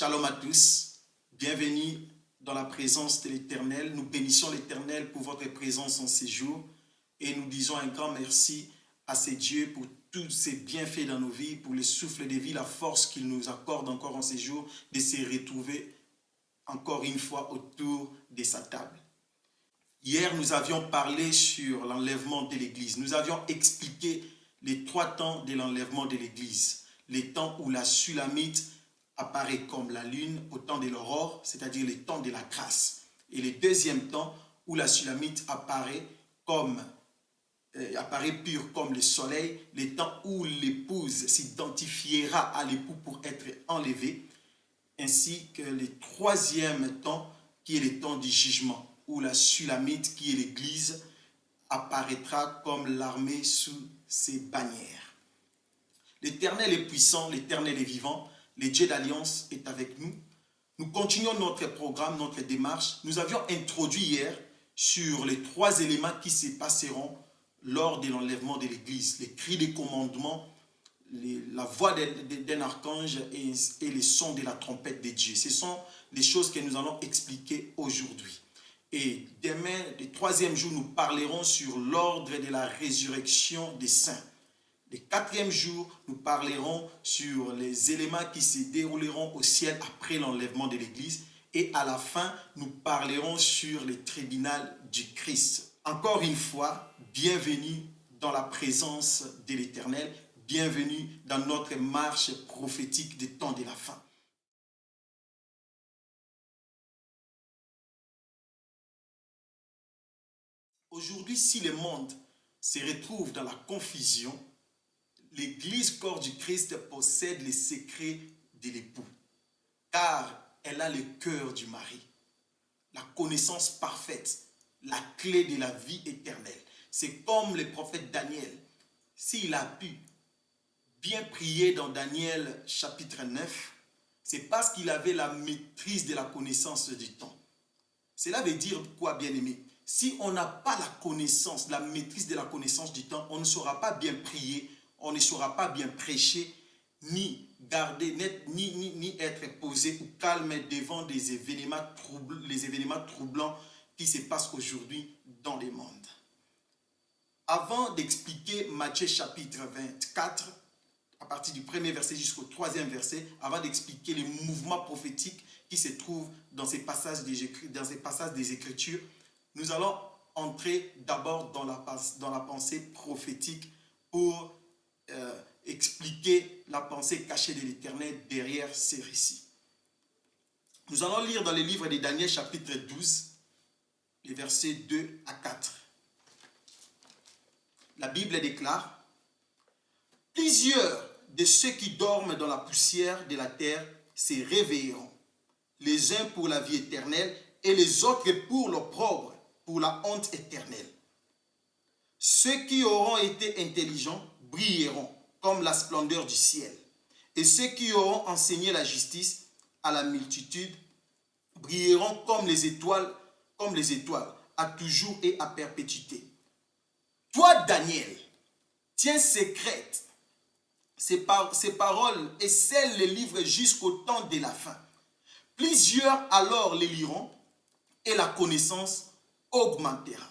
Shalom à tous, bienvenue dans la présence de l'Éternel. Nous bénissons l'Éternel pour votre présence en ces jours et nous disons un grand merci à ces dieux pour tous ces bienfaits dans nos vies, pour le souffle de vie, la force qu'il nous accorde encore en ces jours de se retrouver encore une fois autour de sa table. Hier, nous avions parlé sur l'enlèvement de l'Église. Nous avions expliqué les 3 temps de l'enlèvement de l'Église. Les temps où la Sulamite apparaît comme la lune au temps de l'aurore, c'est-à-dire les temps de la grâce. Et le deuxième temps où la Sulamite apparaît pure comme le soleil, les temps où l'épouse s'identifiera à l'époux pour être enlevée, ainsi que le troisième temps qui est le temps du jugement, où la Sulamite, qui est l'Église, apparaîtra comme l'armée sous ses bannières. L'Éternel est puissant, l'Éternel est vivant, le Dieu d'Alliance est avec nous. Nous continuons notre programme, notre démarche. Nous avions introduit hier sur les 3 éléments qui se passeront lors de l'enlèvement de l'Église. Les cris des commandements, la voix d'un archange et les sons de la trompette de Dieu. Ce sont les choses que nous allons expliquer aujourd'hui. Et demain, le 3e jour, nous parlerons sur l'ordre de la résurrection des saints. Le 4e jour, nous parlerons sur les éléments qui se dérouleront au ciel après l'enlèvement de l'Église. Et à la fin, nous parlerons sur le tribunal du Christ. Encore une fois, bienvenue dans la présence de l'Éternel. Bienvenue dans notre marche prophétique des temps de la fin. Aujourd'hui, si le monde se retrouve dans la confusion, l'Église corps du Christ possède les secrets de l'époux, car elle a le cœur du mari, la connaissance parfaite, la clé de la vie éternelle. C'est comme le prophète Daniel. S'il a pu bien prier dans Daniel chapitre 9, c'est parce qu'il avait la maîtrise de la connaissance du temps. Cela veut dire quoi, bien-aimé? Si on n'a pas la connaissance, la maîtrise de la connaissance du temps, on ne saura pas bien prier, on ne saura pas bien prêcher, ni garder, ni être posé ou calme devant les événements troublants qui se passent aujourd'hui dans le monde. Avant d'expliquer Matthieu chapitre 24, à partir du 1er verset jusqu'au 3e verset, avant d'expliquer les mouvements prophétiques qui se trouvent dans ces passages des Écritures, nous allons entrer d'abord dans la pensée prophétique pour expliquer la pensée cachée de l'Éternel derrière ces récits. Nous allons lire dans le livre de Daniel chapitre 12, les versets 2 à 4. La Bible déclare: plusieurs de ceux qui dorment dans la poussière de la terre se réveilleront, les uns pour la vie éternelle et les autres pour l'opprobre, pour la honte éternelle. Ceux qui auront été intelligents brilleront comme la splendeur du ciel, et ceux qui auront enseigné la justice à la multitude brilleront comme les étoiles, à toujours et à perpétuité. Toi, Daniel, tiens secrète ces paroles et scelle les livres jusqu'au temps de la fin. Plusieurs alors les liront et la connaissance augmentera.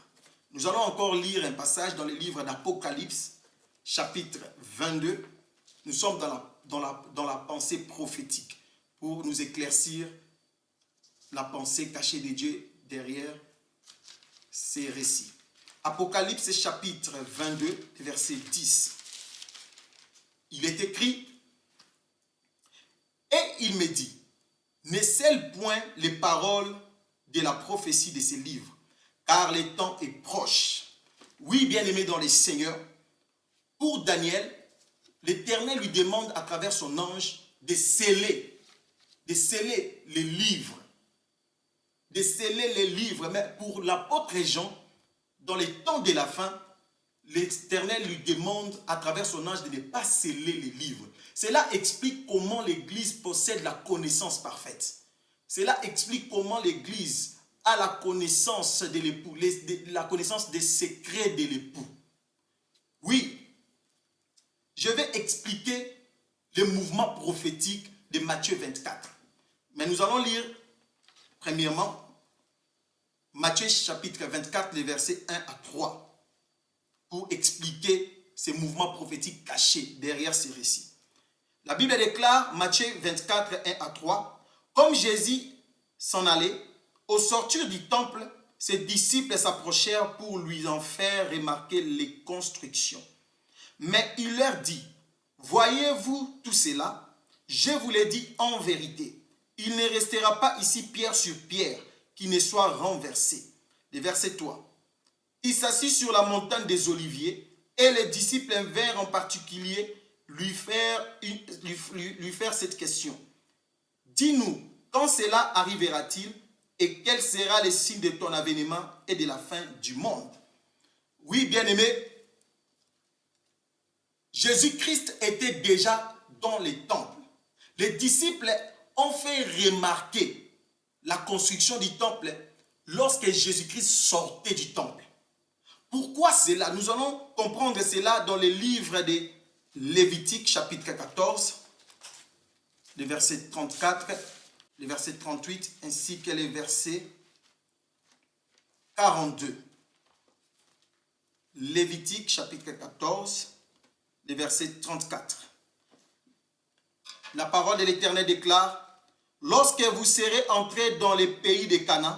Nous allons encore lire un passage dans le livre d'Apocalypse, chapitre 22. Nous sommes dans la pensée prophétique pour nous éclaircir la pensée cachée de Dieu derrière ces récits. Apocalypse chapitre 22, verset 10. Il est écrit: et il me dit, ne scelle point les paroles de la prophétie de ces livres, car le temps est proche. Oui, bien-aimé dans les seigneurs, pour Daniel, l'Éternel lui demande à travers son ange de sceller les livres. De sceller les livres. Mais pour l'apôtre Jean, dans les temps de la fin, l'Éternel lui demande à travers son ange de ne pas sceller les livres. Cela explique comment l'Église possède la connaissance parfaite. Cela explique comment l'Église a la connaissance de l'époux, la connaissance des secrets de l'époux. Oui, je vais expliquer le mouvement prophétique de Matthieu 24. Mais nous allons lire, premièrement, Matthieu chapitre 24, les versets 1 à 3, pour expliquer ces mouvements prophétiques cachés derrière ces récits. La Bible déclare, Matthieu 24, 1 à 3, « Comme Jésus s'en allait, au sortir du temple, ses disciples s'approchèrent pour lui en faire remarquer les constructions. Mais il leur dit, « Voyez-vous tout cela? Je vous l'ai dit en vérité. Il ne restera pas ici pierre sur pierre qui ne soit renversé. » Le verset 3. Il s'assit sur la montagne des Oliviers et les disciples vinrent en particulier lui faire cette question. « Dis-nous, quand cela arrivera-t-il et quel sera le signe de ton avènement et de la fin du monde? » Oui, bien-aimés, Jésus-Christ était déjà dans les temples. Les disciples ont fait remarquer la construction du temple lorsque Jésus-Christ sortait du temple. Pourquoi cela? Nous allons comprendre cela dans le livre de Lévitique, chapitre 14, les versets 34, les versets 38, ainsi que les versets 42. Lévitique, chapitre 14, les versets 34. La parole de l'Éternel déclare, « Lorsque vous serez entrés dans les pays de Canaan,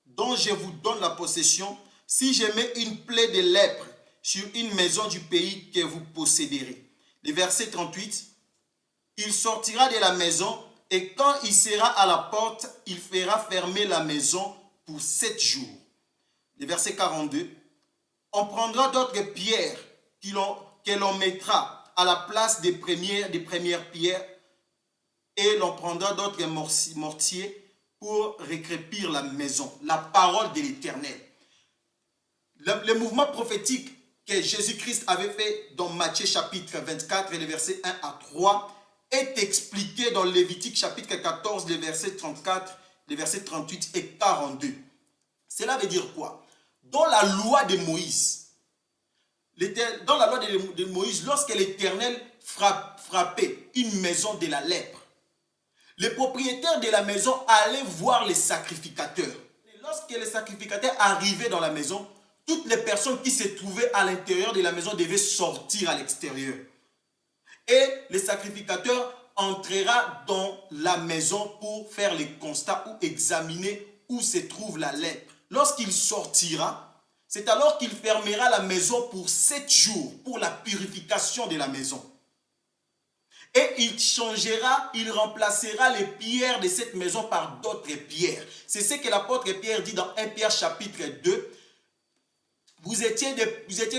dont je vous donne la possession, si je mets une plaie de lèpre sur une maison du pays que vous posséderez. » Le verset 38, « Il sortira de la maison et quand il sera à la porte, il fera fermer la maison pour 7 jours. » Le verset 42, « On prendra d'autres pierres que l'on mettra à la place des premières pierres et l'on prendra d'autres mortiers pour recrépir la maison. » La parole de l'Éternel. Le mouvement prophétique que Jésus-Christ avait fait dans Matthieu chapitre 24, les versets 1 à 3, est expliqué dans Lévitique chapitre 14, les versets 34, les versets 38 et 42. Cela veut dire quoi? Dans la loi de Moïse, lorsque l'Éternel frappait une maison de la lèpre, le propriétaire de la maison allait voir les sacrificateurs. Et lorsque les sacrificateurs arrivaient dans la maison, toutes les personnes qui se trouvaient à l'intérieur de la maison devaient sortir à l'extérieur. Et le sacrificateur entrera dans la maison pour faire les constats ou examiner où se trouve la lèpre. Lorsqu'il sortira, c'est alors qu'il fermera la maison pour 7 jours pour la purification de la maison. Et il remplacera les pierres de cette maison par d'autres pierres. C'est ce que l'apôtre Pierre dit dans 1 Pierre chapitre 2. Vous étiez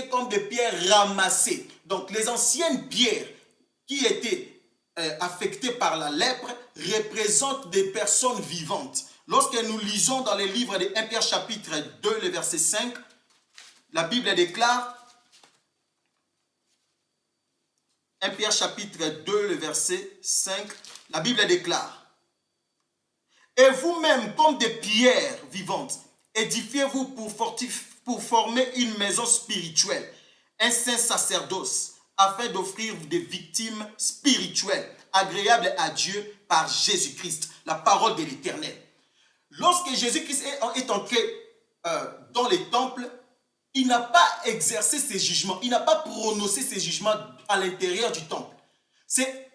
comme des pierres ramassées. Donc les anciennes pierres qui étaient affectées par la lèpre représentent des personnes vivantes. Lorsque nous lisons dans les livres de 1 Pierre chapitre 2, le verset 5, la Bible déclare, 1 Pierre chapitre 2, le verset 5, la Bible déclare, « Et vous-même, comme des pierres vivantes, édifiez-vous pour former une maison spirituelle, un saint sacerdoce, afin d'offrir des victimes spirituelles, agréables à Dieu par Jésus-Christ. » La parole de l'Éternel. Lorsque Jésus-Christ est entré dans les temples, il n'a pas exercé ses jugements, il n'a pas prononcé ses jugements à l'intérieur du temple. C'est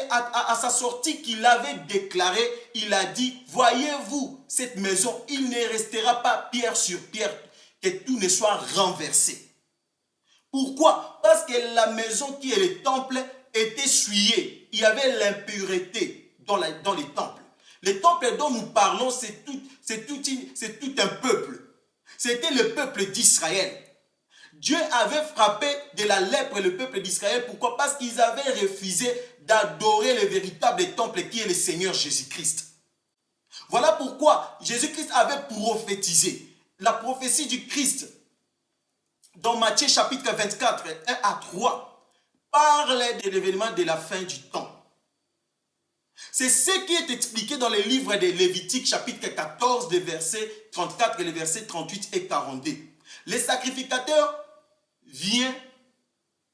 à sa sortie qu'il avait déclaré, il a dit, « Voyez-vous cette maison, il ne restera pas pierre sur pierre, que tout ne soit renversé. » Pourquoi? Parce que la maison qui est le temple était souillée. Il y avait l'impureté dans les temples. Les temples dont nous parlons, c'est tout un peuple. C'était le peuple d'Israël. Dieu avait frappé de la lèpre le peuple d'Israël. Pourquoi? Parce qu'ils avaient refusé d'adorer le véritable temple qui est le Seigneur Jésus-Christ. Voilà pourquoi Jésus-Christ avait prophétisé. La prophétie du Christ dans Matthieu chapitre 24, 1 à 3, parle de l'événement de la fin du temps. C'est ce qui est expliqué dans le livre de Lévitique chapitre 14, des versets 34 et les versets 38 et 42. Le sacrificateur vient,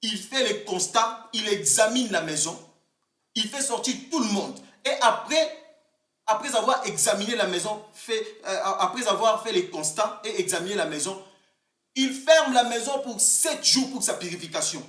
il fait le constat, il examine la maison, il fait sortir tout le monde. Et après, après avoir examiné la maison, après avoir fait les constats et examiné la maison, il ferme la maison pour 7 jours pour sa purification.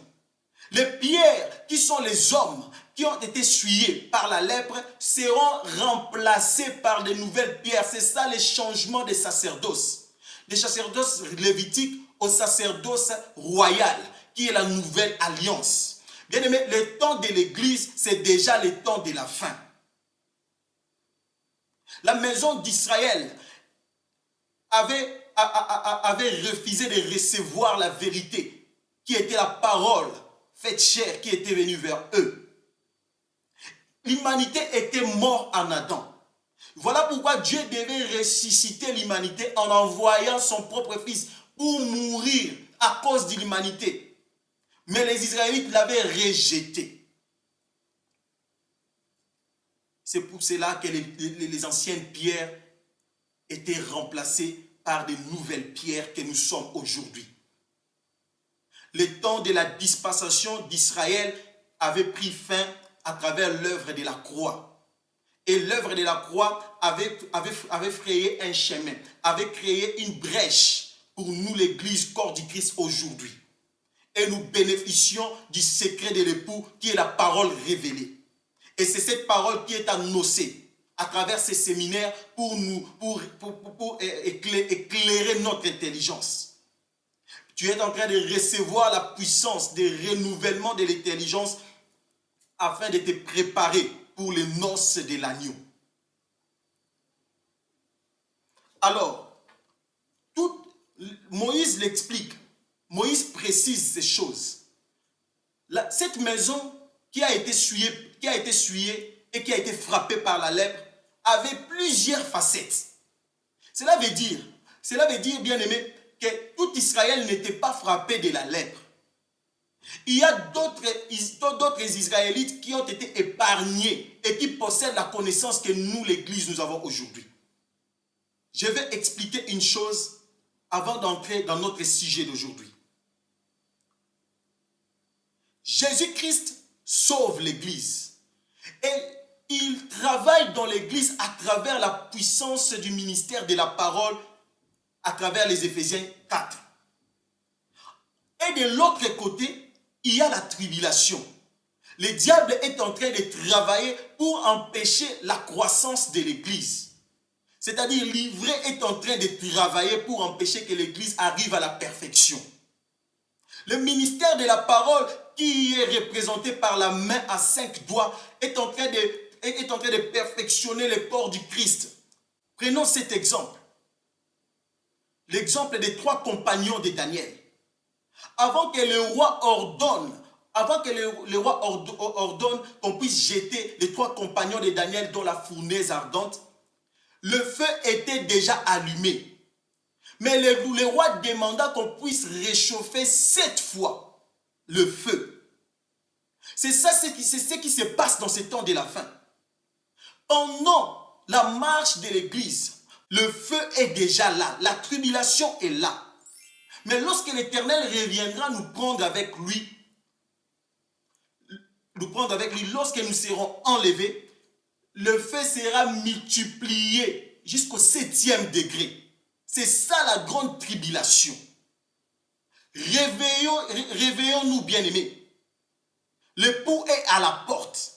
Les pierres qui sont les hommes qui ont été souillés par la lèpre seront remplacées par de nouvelles pierres. C'est ça les changements des sacerdoces. Des sacerdoces lévitiques au sacerdoce royal, qui est la nouvelle alliance. Bien aimé, le temps de l'église, c'est déjà le temps de la fin. La maison d'Israël avait refusé de recevoir la vérité, qui était la parole faite chair, qui était venue vers eux. L'humanité était morte en Adam. Voilà pourquoi Dieu devait ressusciter l'humanité en envoyant son propre fils pour mourir à cause de l'humanité. Mais les Israélites l'avaient rejeté. C'est pour cela que les anciennes pierres étaient remplacées par de nouvelles pierres que nous sommes aujourd'hui. Le temps de la dispensation d'Israël avait pris fin à travers l'œuvre de la croix. Et l'œuvre de la croix avait frayé un chemin, avait créé une brèche pour nous, l'Église, corps du Christ aujourd'hui. Et nous bénéficions du secret de l'époux qui est la parole révélée. Et c'est cette parole qui est annoncée à travers ces séminaires pour éclairer notre intelligence. Tu es en train de recevoir la puissance des renouvellements de l'intelligence afin de te préparer pour les noces de l'agneau. Alors, Moïse l'explique. Moïse précise ces choses. Cette maison qui a été souillée et qui a été frappée par la lèpre avait plusieurs facettes. Cela veut dire, bien aimé, que tout Israël n'était pas frappé de la lèpre. Il y a d'autres Israélites qui ont été épargnés et qui possèdent la connaissance que nous, l'Église, nous avons aujourd'hui. Je vais expliquer une chose avant d'entrer dans notre sujet d'aujourd'hui. Jésus-Christ sauve l'Église et il travaille dans l'Église à travers la puissance du ministère de la parole à travers les Éphésiens 4. Et de l'autre côté, il y a la tribulation. Le diable est en train de travailler pour empêcher la croissance de l'Église. C'est-à-dire, l'ivraie est en train de travailler pour empêcher que l'Église arrive à la perfection. Le ministère de la parole, qui est représenté par la main à 5 doigts, est en train de perfectionner le corps du Christ. Prenons cet exemple. L'exemple des 3 compagnons de Daniel. Avant que le roi ordonne qu'on puisse jeter les 3 compagnons de Daniel dans la fournaise ardente, le feu était déjà allumé. Mais le roi demanda qu'on puisse réchauffer 7 fois le feu. C'est ce qui se passe dans ces temps de la fin. Pendant la marche de l'Église, le feu est déjà là. La tribulation est là. Mais lorsque l'Éternel reviendra nous prendre avec lui, lorsque nous serons enlevés, le feu sera multiplié jusqu'au 7e degré. C'est ça la grande tribulation. Réveillons-nous, bien-aimés. L'époux est à la porte.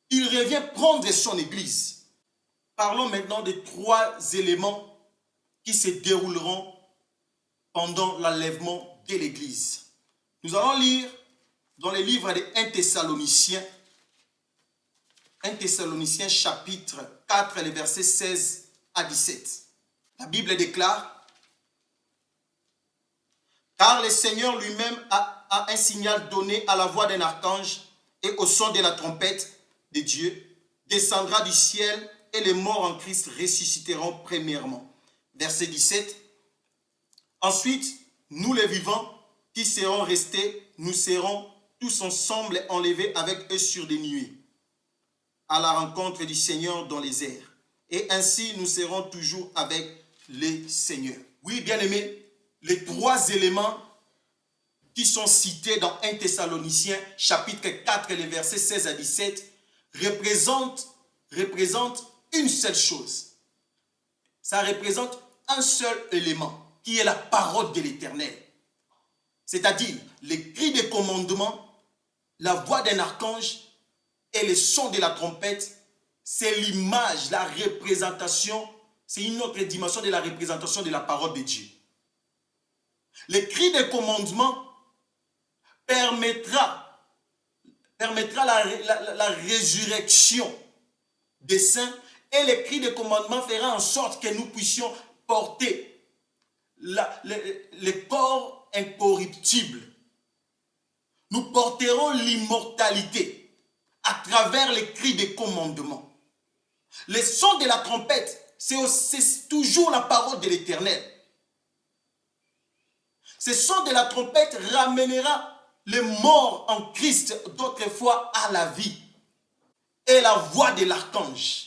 Il revient prendre son église. Parlons maintenant des 3 éléments qui se dérouleront pendant l'enlèvement de l'église. Nous allons lire dans le livre des 1 Thessaloniciens, chapitre 4, les versets 16 à 17. La Bible déclare: car le Seigneur lui-même a un signal donné à la voix d'un archange et au son de la trompette de Dieu, descendra du ciel et les morts en Christ ressusciteront premièrement. Verset 17. Ensuite, nous les vivants qui serons restés, nous serons tous ensemble enlevés avec eux sur des nuées, à la rencontre du Seigneur dans les airs. Et ainsi, nous serons toujours avec les Seigneurs. Oui, bien-aimés, les 3 éléments qui sont cités dans 1 Thessaloniciens, chapitre 4, les versets 16 à 17, représentent une seule chose. Ça représente un seul élément, qui est la parole de l'Éternel. C'est-à-dire les cris des commandements, la voix d'un archange et le son de la trompette. C'est l'image, la représentation, c'est une autre dimension de la représentation de la parole de Dieu. Les cris des commandements permettra la résurrection des saints, et les cris de commandement fera en sorte que nous puissions porter le corps incorruptible. Nous porterons l'immortalité à travers les cris des commandements. Le son de la trompette, c'est toujours la parole de l'Éternel. Ce son de la trompette ramènera les morts en Christ d'autrefois à la vie. Et la voix de l'archange.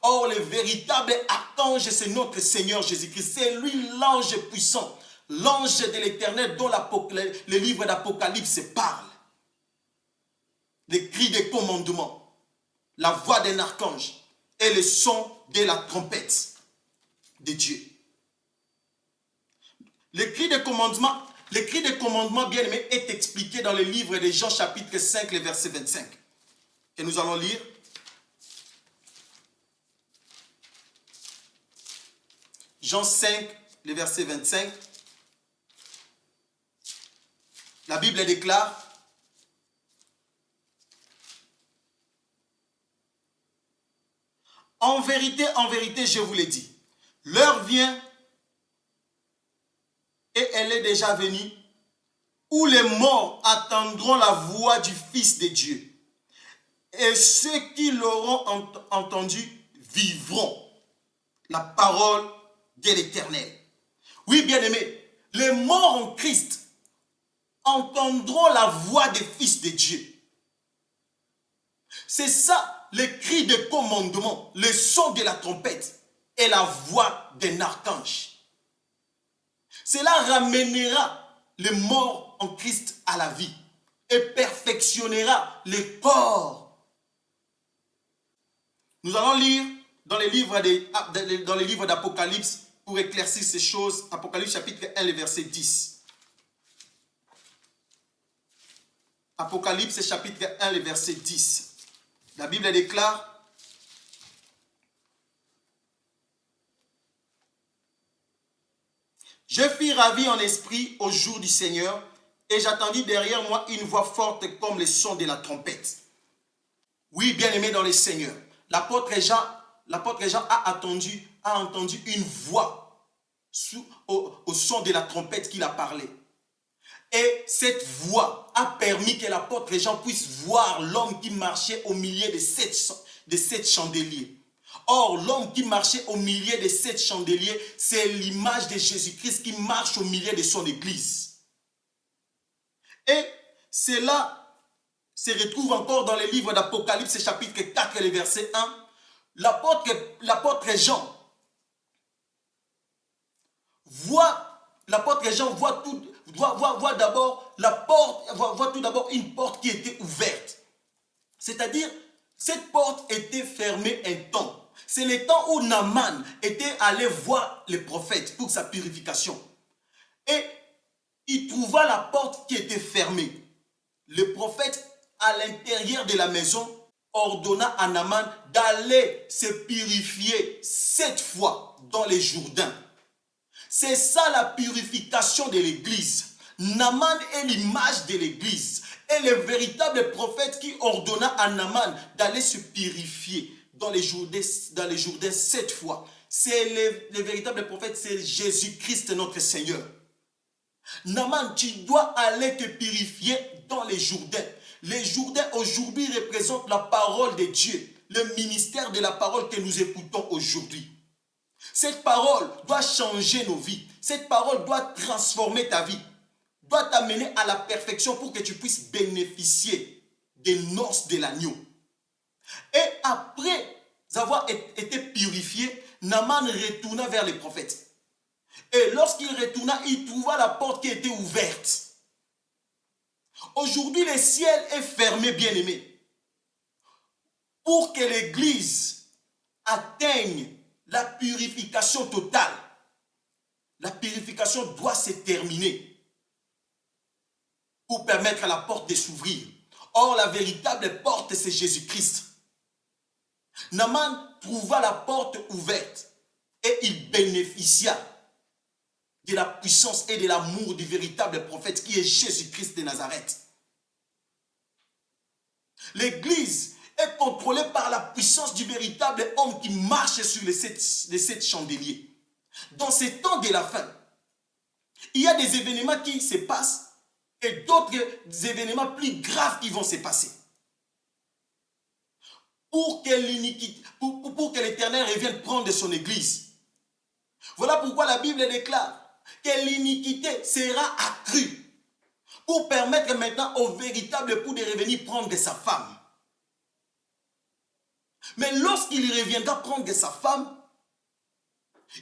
Or, le véritable archange, c'est notre Seigneur Jésus-Christ. C'est lui l'ange puissant, l'ange de l'Éternel dont le livre d'Apocalypse parle. Les cris des commandements, la voix d'un archange et le son de la trompette de Dieu. Les cris des commandements, bien-aimés, est expliqué dans le livre de Jean chapitre 5, le verset 25. Que nous allons lire. Jean 5, le verset 25. La Bible déclare: en vérité, je vous l'ai dit, l'heure vient, et elle est déjà venue, où les morts attendront la voix du Fils de Dieu. Et ceux qui l'auront entendu vivront. La parole de l'Éternel. Oui, bien-aimés, les morts en Christ entendront la voix des fils de Dieu. C'est ça, le cri de commandement, le son de la trompette et la voix d'un archange. Cela ramènera les morts en Christ à la vie et perfectionnera le corps. Nous allons lire dans les livres d'Apocalypse pour éclaircir ces choses. Apocalypse chapitre 1, le verset 10. Apocalypse chapitre 1, le verset 10. La Bible déclare: je fus ravi en esprit au jour du Seigneur, et j'attendis derrière moi une voix forte comme le son de la trompette. Oui, bien-aimé dans le Seigneur, l'apôtre Jean a entendu une voix au son de la trompette qu'il a parlé. Et cette voix a permis que l'apôtre Jean puisse voir l'homme qui marchait au milieu de sept chandeliers. Or, l'homme qui marchait au milieu de sept chandeliers, c'est l'image de Jésus-Christ qui marche au milieu de son église. Et cela se retrouve encore dans le livre d'Apocalypse, chapitre 4, le verset 1. L'apôtre Jean voit tout d'abord une porte qui était ouverte. C'est-à-dire, cette porte était fermée un temps. C'est le temps où Naaman était allé voir le prophète pour sa purification. Et il trouva la porte qui était fermée. Le prophète, à l'intérieur de la maison, ordonna à Naaman d'aller se purifier 7 fois dans les Jourdains. C'est ça la purification de l'église. Naaman est l'image de l'église. Et le véritable prophète qui ordonna à Naaman d'aller se purifier dans les Jourdains 7 fois. C'est le véritable prophète, c'est Jésus-Christ notre Seigneur. Naaman, tu dois aller te purifier dans les Jourdains. Les Jourdains aujourd'hui représentent la parole de Dieu, le ministère de la parole que nous écoutons aujourd'hui. Cette parole doit changer nos vies. Cette parole doit transformer ta vie, doit t'amener à la perfection pour que tu puisses bénéficier des noces de l'agneau. Et après avoir été purifié, Naaman retourna vers les prophètes. Et lorsqu'il retourna, il trouva la porte qui était ouverte. Aujourd'hui, le ciel est fermé, bien-aimé. Pour que l'église atteignent la purification totale, la purification doit se terminer pour permettre à la porte de s'ouvrir. Or, la véritable porte, c'est Jésus-Christ. Naaman trouva la porte ouverte et il bénéficia de la puissance et de l'amour du véritable prophète qui est Jésus-Christ de Nazareth. L'Église est contrôlée par la puissance du véritable homme qui marche sur les sept chandeliers. Dans ces temps de la fin, il y a des événements qui se passent et d'autres événements plus graves qui vont se passer. Pour que l'Éternel revienne prendre son Église. Voilà pourquoi la Bible déclare que l'iniquité sera accrue pour permettre maintenant au véritable époux de revenir prendre sa femme. Mais lorsqu'il reviendra prendre sa femme,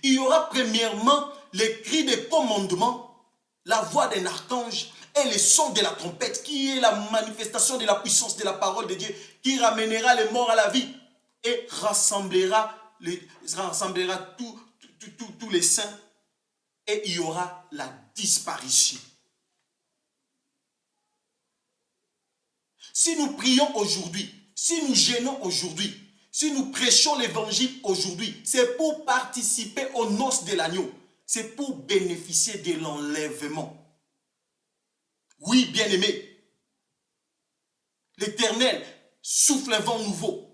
il y aura premièrement les cris de commandement, la voix d'un archange et le son de la trompette qui est la manifestation de la puissance de la parole de Dieu qui ramènera les morts à la vie et rassemblera tous les saints et il y aura la disparition. Si nous prions aujourd'hui, si nous gênons aujourd'hui, si nous prêchons l'évangile aujourd'hui, c'est pour participer aux noces de l'agneau. C'est pour bénéficier de l'enlèvement. Oui, bien-aimés, l'Éternel souffle un vent nouveau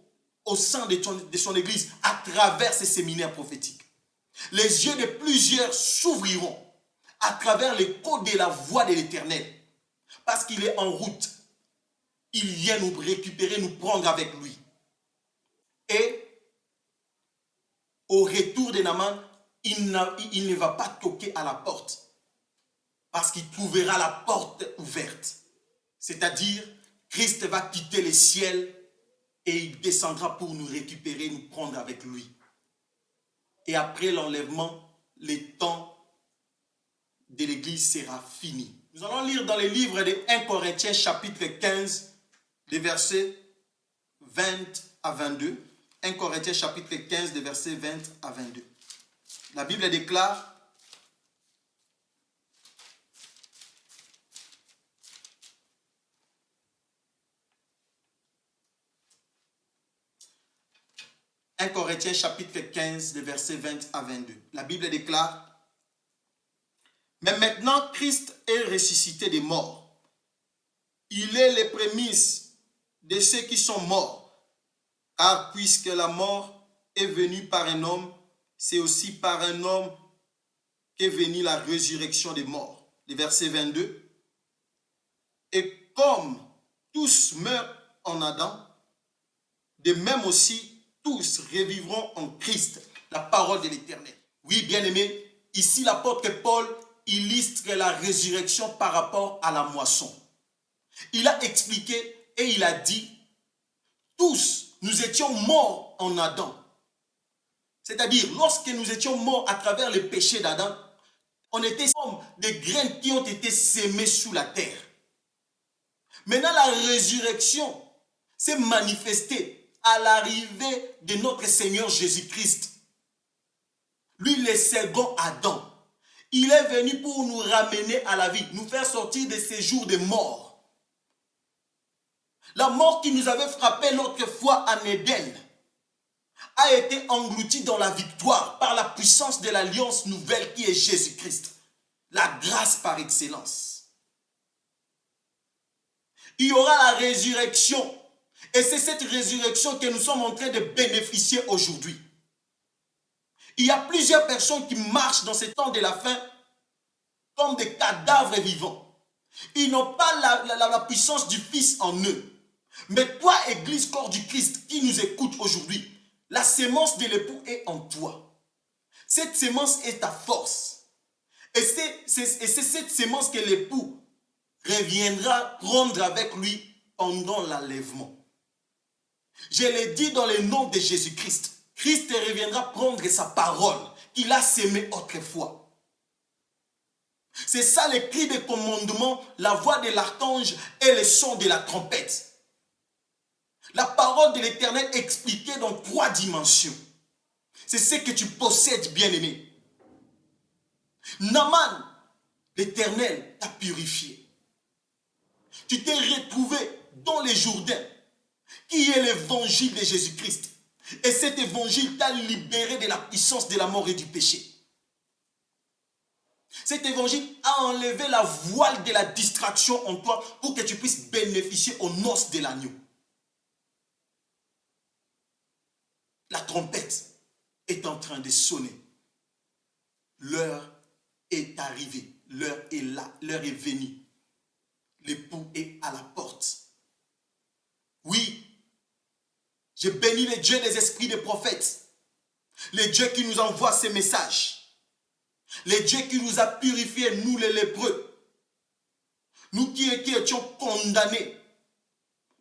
au sein de son Église à travers ces séminaires prophétiques. Les yeux de plusieurs s'ouvriront à travers l'écho de la voix de l'Éternel parce qu'il est en route. Il vient nous récupérer, nous prendre avec lui. Et au retour de Naaman, il ne va pas toquer à la porte parce qu'il trouvera la porte ouverte. C'est-à-dire, Christ va quitter les ciels et il descendra pour nous récupérer, nous prendre avec lui. Et après l'enlèvement, le temps de l'Église sera fini. Nous allons lire dans les livres de 1 Corinthiens chapitre 15, des versets 20 à 22. 1 Corinthiens chapitre 15, des versets 20 à 22. La Bible déclare: « 1 Corinthiens chapitre 15, des versets 20 à 22. » La Bible déclare: « Mais maintenant, Christ est ressuscité des morts. Il est les prémices de ceux qui sont morts. Car puisque la mort est venue par un homme, c'est aussi par un homme qu'est venue la résurrection des morts. » Le verset 22. « Et comme tous meurent en Adam, de même aussi tous revivront en Christ. » La parole de l'Éternel. Oui, bien-aimés, ici l'apôtre Paul illustre la résurrection par rapport à la moisson. Il a expliqué et il a dit: tous, nous étions morts en Adam. C'est-à-dire, lorsque nous étions morts à travers le péché d'Adam, on était comme des graines qui ont été sémées sous la terre. Maintenant, la résurrection s'est manifestée à l'arrivée de notre Seigneur Jésus-Christ. Lui, le second Adam. Il est venu pour nous ramener à la vie, nous faire sortir de ces jours de mort. La mort qui nous avait frappé l'autre fois en Éden a été engloutie dans la victoire par la puissance de l'alliance nouvelle qui est Jésus-Christ. La grâce par excellence. Il y aura la résurrection. Et c'est cette résurrection que nous sommes en train de bénéficier aujourd'hui. Il y a plusieurs personnes qui marchent dans ces temps de la fin comme des cadavres vivants. Ils n'ont pas la puissance du Fils en eux. Mais toi, Église, corps du Christ, qui nous écoute aujourd'hui, la sémence de l'époux est en toi. Cette sémence est ta force. Et c'est cette sémence que l'époux reviendra prendre avec lui pendant l'enlèvement. Je l'ai dit dans le nom de Jésus-Christ. Christ reviendra prendre sa parole qu'il a sémée autrefois. C'est ça le cri de commandement, la voix de l'archange et le son de la trompette. La parole de l'Éternel expliquée dans 3 dimensions. C'est ce que tu possèdes, bien-aimé. Naaman, l'Éternel t'a purifié. Tu t'es retrouvé dans les Jourdains, qui est l'évangile de Jésus-Christ. Et cet évangile t'a libéré de la puissance de la mort et du péché. Cet évangile a enlevé la voile de la distraction en toi pour que tu puisses bénéficier aux noces de l'agneau. La trompette est en train de sonner. L'heure est arrivée. L'heure est là. L'heure est venue. L'époux est à la porte. Oui, je bénis les dieux des esprits des prophètes. Les dieux qui nous envoient ces messages. Les dieux qui nous a purifiés, nous les lépreux. Nous qui étions condamnés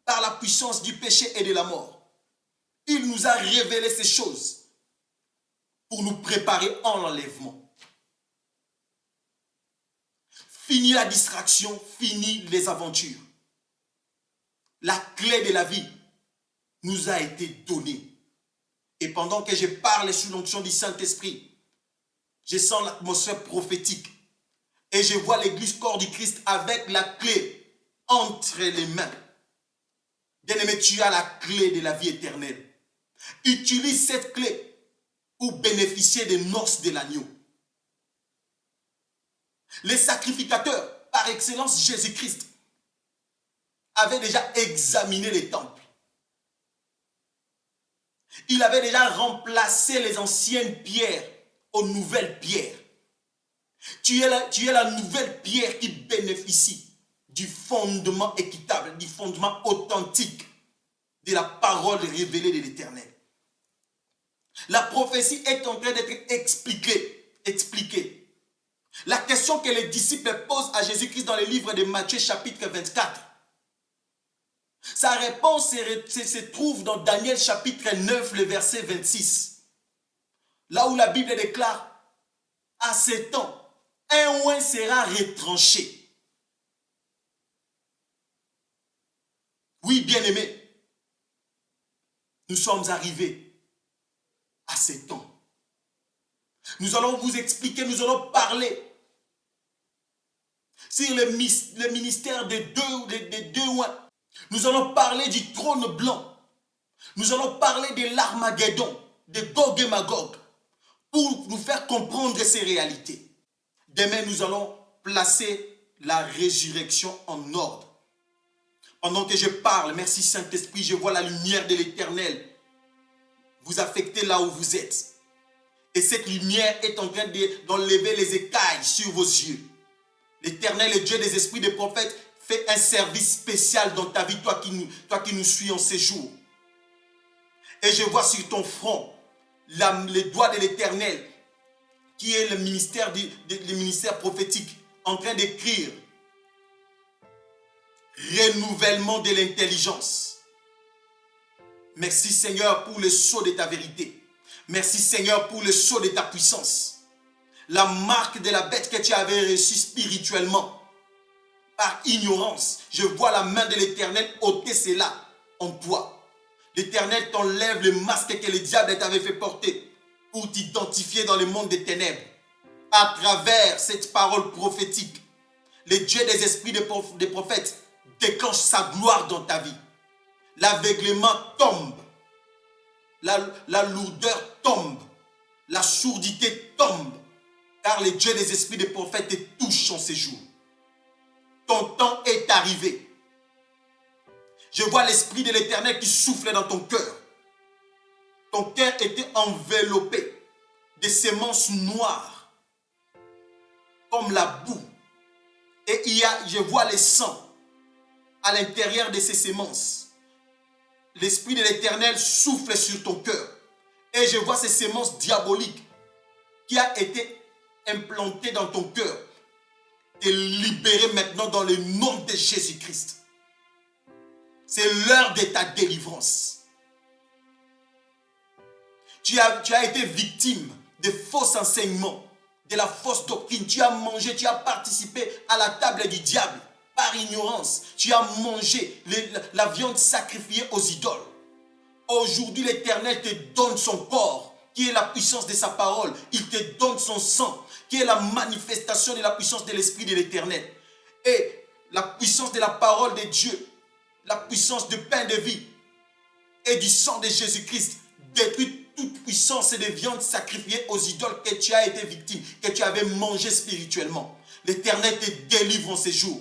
par la puissance du péché et de la mort. Il nous a révélé ces choses pour nous préparer en l'enlèvement. Fini la distraction, fini les aventures. La clé de la vie nous a été donnée. Et pendant que je parle sous l'onction du Saint-Esprit, je sens l'atmosphère prophétique. Et je vois l'église corps du Christ avec la clé entre les mains. Bien-aimé, tu as la clé de la vie éternelle. Utilise cette clé pour bénéficier des noces de l'agneau. Les sacrificateurs, par excellence Jésus-Christ, avaient déjà examiné les temples. Il avait déjà remplacé les anciennes pierres aux nouvelles pierres. Tu es la nouvelle pierre qui bénéficie du fondement équitable, du fondement authentique de la parole révélée de l'Éternel. La prophétie est en train d'être expliquée. La question que les disciples posent à Jésus-Christ dans le livre de Matthieu chapitre 24, sa réponse se trouve dans Daniel chapitre 9, le verset 26. Là où la Bible déclare, à ce temps, un oint sera retranché. Oui, bien-aimés, nous sommes arrivés à ce temps. Nous allons vous expliquer, nous allons parler sur le ministère des deux oints. Nous allons parler du trône blanc. Nous allons parler de l'Armageddon, de Gog et Magog, pour nous faire comprendre ces réalités. Demain, nous allons placer la résurrection en ordre. Pendant que je parle, merci Saint-Esprit, je vois la lumière de l'Éternel vous affecter là où vous êtes. Et cette lumière est en train d'enlever les écailles sur vos yeux. L'Éternel, le Dieu des esprits des prophètes, fait un service spécial dans ta vie, toi qui nous suis en ces jours. Et je vois sur ton front les doigts de l'Éternel, qui est le ministère prophétique, en train d'écrire renouvellement de l'intelligence. Merci Seigneur pour le sceau de ta vérité. Merci Seigneur pour le sceau de ta puissance. La marque de la bête que tu avais reçue spirituellement. Par ignorance, je vois la main de l'Éternel ôter cela en toi. L'Éternel t'enlève le masque que le diable t'avait fait porter pour t'identifier dans le monde des ténèbres. À travers cette parole prophétique, le Dieu des esprits des prophètes déclenche sa gloire dans ta vie. L'aveuglement tombe. La lourdeur tombe. La sourdité tombe. Car le Dieu des esprits des prophètes te touche en ces jours. Ton temps est arrivé. Je vois l'esprit de l'Éternel qui souffle dans ton cœur. Ton cœur était enveloppé de semences noires, comme la boue. Et je vois le sang à l'intérieur de ces semences. L'esprit de l'Éternel souffle sur ton cœur. Et je vois ces semences diaboliques qui a été implantées dans ton cœur. Te libérer maintenant dans le nom de Jésus-Christ. C'est l'heure de ta délivrance. Tu as été victime de faux enseignements, de la fausse doctrine. Tu as mangé, tu as participé à la table du diable par ignorance. Tu as mangé la viande sacrifiée aux idoles. Aujourd'hui, l'Éternel te donne son corps qui est la puissance de sa parole. Il te donne son sang, qui est la manifestation de la puissance de l'Esprit de l'Éternel. Et la puissance de la parole de Dieu, la puissance du pain de vie et du sang de Jésus-Christ détruit toute puissance et de viande sacrifiée aux idoles que tu as été victime, que tu avais mangé spirituellement. L'Éternel te délivre en ces jours.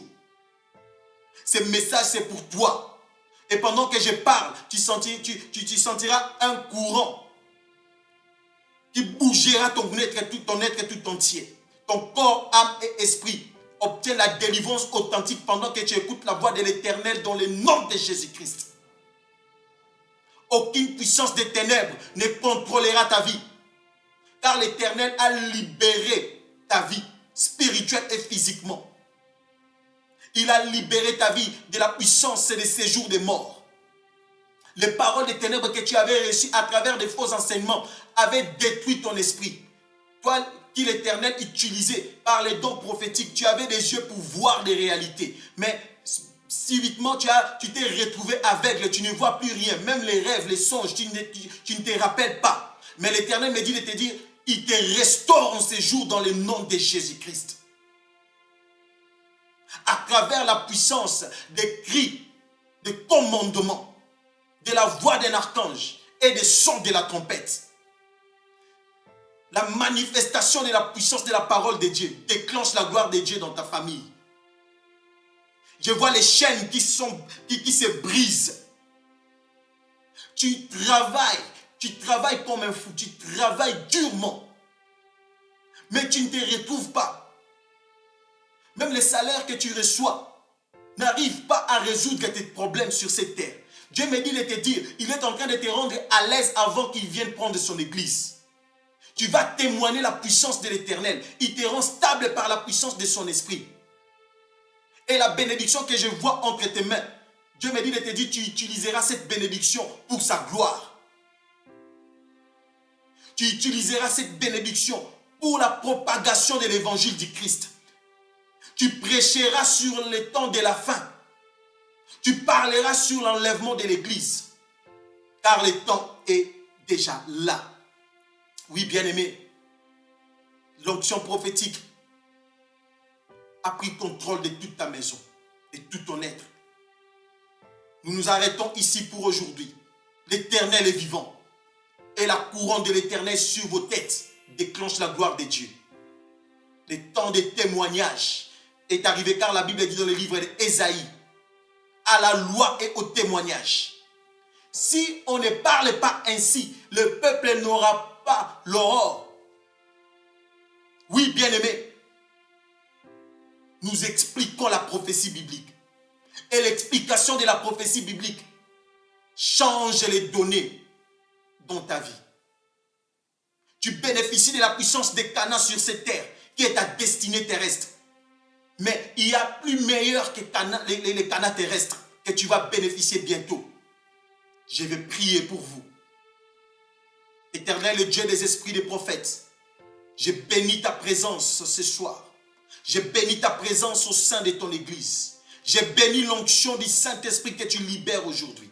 Ce message, c'est pour toi. Et pendant que je parle, tu sentiras un courant qui bougera ton être tout entier. Ton corps, âme et esprit obtiennent la délivrance authentique pendant que tu écoutes la voix de l'Éternel dans le nom de Jésus-Christ. Aucune puissance des ténèbres ne contrôlera ta vie. Car l'Éternel a libéré ta vie spirituelle et physiquement. Il a libéré ta vie de la puissance et des séjours des morts. Les paroles des ténèbres que tu avais reçues à travers des faux enseignements avaient détruit ton esprit. Toi qui l'Éternel utilisait par les dons prophétiques, tu avais des yeux pour voir des réalités. Mais subitement, tu t'es retrouvé aveugle, tu ne vois plus rien. Même les rêves, les songes, tu ne te rappelles pas. Mais l'Éternel me dit de te dire, il te restaure en ces jours dans le nom de Jésus-Christ. À travers la puissance des cris, des commandements, de la voix d'un archange et des sons de la trompette. La manifestation de la puissance de la parole de Dieu déclenche la gloire de Dieu dans ta famille. Je vois les chaînes qui se brisent. Tu travailles comme un fou, tu travailles durement. Mais tu ne te retrouves pas. Même les salaires que tu reçois n'arrivent pas à résoudre tes problèmes sur cette terre. Dieu me dit de te dire, il est en train de te rendre à l'aise avant qu'il vienne prendre son église. Tu vas témoigner la puissance de l'Éternel. Il te rend stable par la puissance de son esprit. Et la bénédiction que je vois entre tes mains, Dieu me dit de te dire, tu utiliseras cette bénédiction pour sa gloire. Tu utiliseras cette bénédiction pour la propagation de l'évangile du Christ. Tu prêcheras sur les temps de la fin. Tu parleras sur l'enlèvement de l'église. Car le temps est déjà là. Oui, bien-aimé, l'onction prophétique a pris contrôle de toute ta maison, de tout ton être. Nous nous arrêtons ici pour aujourd'hui. L'Éternel est vivant. Et la couronne de l'Éternel sur vos têtes déclenche la gloire de Dieu. Le temps des témoignages est arrivé, car la Bible dit dans le livre d'Ésaïe, à la loi et au témoignage. Si on ne parle pas ainsi, le peuple n'aura pas l'aurore. Oui, bien-aimé, nous expliquons la prophétie biblique. Et l'explication de la prophétie biblique change les données dans ta vie. Tu bénéficies de la puissance des Canaan sur cette terre, qui est ta destinée terrestre. Mais il y a plus meilleur que les Canaan terrestres que tu vas bénéficier bientôt. Je vais prier pour vous. Éternel, le Dieu des esprits des prophètes, je bénis ta présence ce soir. Je bénis ta présence au sein de ton église. Je bénis l'onction du Saint-Esprit que tu libères aujourd'hui.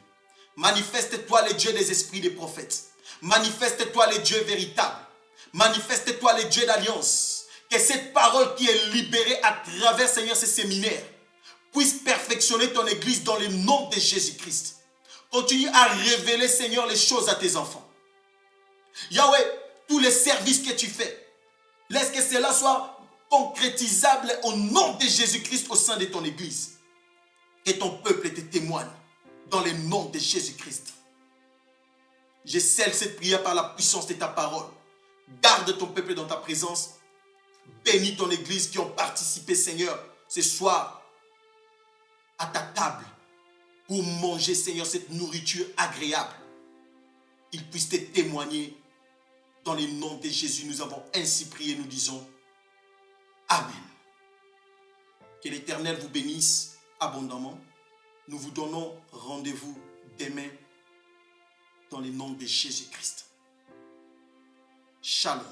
Manifeste-toi le Dieu des esprits des prophètes. Manifeste-toi le Dieu véritable. Manifeste-toi le Dieu d'alliance. Que cette parole qui est libérée à travers, Seigneur, ces séminaires puisse perfectionner ton église dans le nom de Jésus-Christ. Continue à révéler, Seigneur, les choses à tes enfants. Yahweh, tous les services que tu fais, laisse que cela soit concrétisable au nom de Jésus-Christ au sein de ton église. Que ton peuple te témoigne dans le nom de Jésus-Christ. Je scelle cette prière par la puissance de ta parole. Garde ton peuple dans ta présence. Bénis ton église qui ont participé, Seigneur, ce soir à ta table pour manger, Seigneur, cette nourriture agréable. Ils puissent te témoigner dans le nom de Jésus. Nous avons ainsi prié, nous disons Amen. Que l'Éternel vous bénisse abondamment. Nous vous donnons rendez-vous demain dans le nom de Jésus-Christ. Shalom.